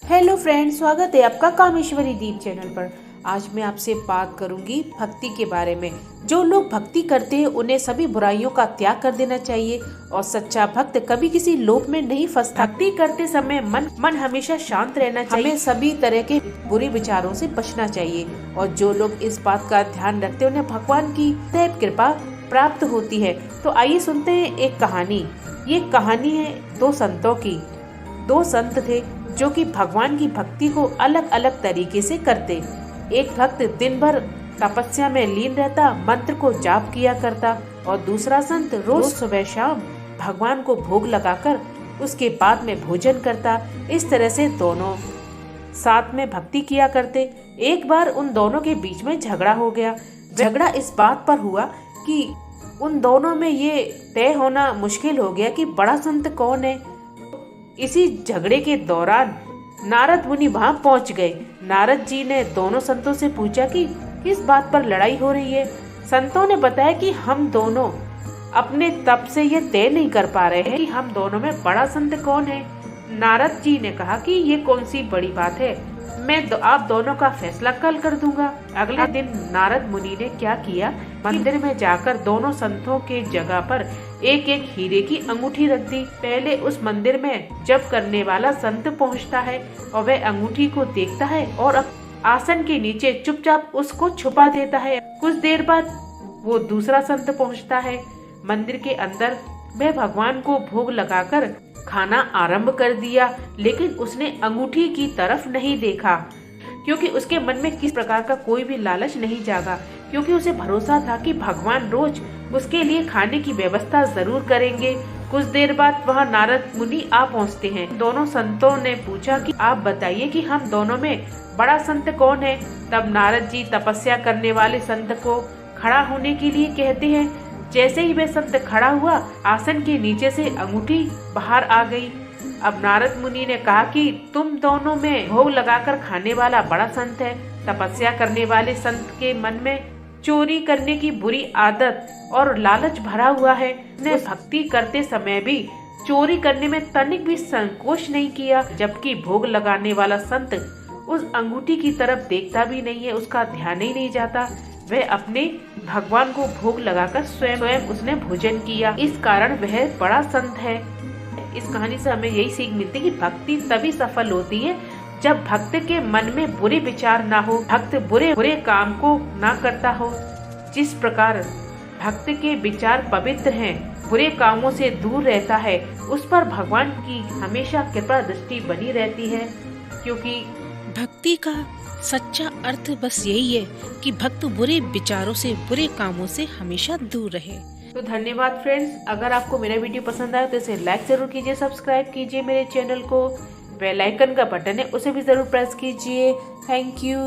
Hello friends, स्वागत है आपका कामेश्वरी दीप चैनल पर। आज मैं आपसे बात करूंगी भक्ति के बारे में। जो लोग भक्ति करते हैं उन्हें सभी बुराइयों का त्याग कर देना चाहिए और सच्चा भक्त कभी किसी लोभ में नहीं फंसता। भक्ति करते समय मन हमेशा शांत रहना चाहिए। हमें सभी तरह के बुरे विचारों से बचना चाहिए और जो लोग इस बात का ध्यान रखते हैं उन्हें भगवान की दैव कृपा प्राप्त होती है। तो आइए सुनते हैं एक कहानी। ये कहानी है दो संतों की। दो संत थे जो कि भगवान की भक्ति को अलग अलग तरीके से करते। एक भक्त दिन भर तपस्या में लीन रहता, मंत्र को जाप किया करता और दूसरा संत रोज सुबह शाम भगवान को भोग लगाकर उसके बाद में भोजन करता। इस तरह से दोनों साथ में भक्ति किया करते। एक बार उन दोनों के बीच में झगड़ा हो गया। झगड़ा इस बात पर हुआ कि उन दोनों में ये तय होना मुश्किल हो गया कि बड़ा संत कौन है। इसी झगड़े के दौरान नारद मुनि वहां पहुंच गए। नारद जी ने दोनों संतों से पूछा कि किस बात पर लड़ाई हो रही है। संतों ने बताया कि हम दोनों अपने तप से ये तय नहीं कर पा रहे हैं कि हम दोनों में बड़ा संत कौन है। नारद जी ने कहा कि ये कौन सी बड़ी बात है, मैं आप दोनों का फैसला कल कर दूंगा। अगले दिन नारद मुनि ने क्या किया, मंदिर में जाकर दोनों संतों के जगह पर एक एक हीरे की अंगूठी रख दी। पहले उस मंदिर में जप करने वाला संत पहुंचता है और वह अंगूठी को देखता है और आसन के नीचे चुपचाप उसको छुपा देता है। कुछ देर बाद वो दूसरा संत पहुंचता है। मंदिर के अंदर वह भगवान को भोग लगाकर खाना आरंभ कर दिया, लेकिन उसने अंगूठी की तरफ नहीं देखा क्योंकि उसके मन में किस प्रकार का कोई भी लालच नहीं जागा, क्योंकि उसे भरोसा था कि भगवान रोज उसके लिए खाने की व्यवस्था जरूर करेंगे। कुछ देर बाद वहाँ नारद मुनि आ पहुँचते हैं। दोनों संतों ने पूछा कि आप बताइए कि हम दोनों में बड़ा संत कौन है। तब नारद जी तपस्या करने वाले संत को खड़ा होने के लिए कहते हैं। जैसे ही वह संत खड़ा हुआ, आसन के नीचे से अंगूठी बाहर आ गई। अब नारद मुनि ने कहा कि तुम दोनों में भोग लगाकर खाने वाला बड़ा संत है। तपस्या करने वाले संत के मन में चोरी करने की बुरी आदत और लालच भरा हुआ है। उसने भक्ति करते समय भी चोरी करने में तनिक भी संकोच नहीं किया, जबकि भोग लगाने वाला संत उस अंगूठी की तरफ देखता भी नहीं है, उसका ध्यान ही नहीं जाता। वह अपने भगवान को भोग लगाकर स्वयं उसने भोजन किया। इस कारण वह बड़ा संत है। इस कहानी से हमें यही सीख मिलती है कि भक्ति तभी सफल होती है जब भक्त के मन में बुरे विचार ना हो, भक्त बुरे काम को ना करता हो। जिस प्रकार भक्त के विचार पवित्र हैं, बुरे कामों से दूर रहता है, उस पर भगवान की हमेशा कृपा दृष्टि बनी रहती है। क्योंकि भक्ति का सच्चा अर्थ बस यही है कि भक्त बुरे विचारों से, बुरे कामों से हमेशा दूर रहे। तो धन्यवाद फ्रेंड्स। अगर आपको मेरा वीडियो पसंद आया तो इसे लाइक जरूर कीजिए, सब्सक्राइब कीजिए मेरे चैनल को। बेल आइकन का बटन है उसे भी जरूर प्रेस कीजिए। Thank you.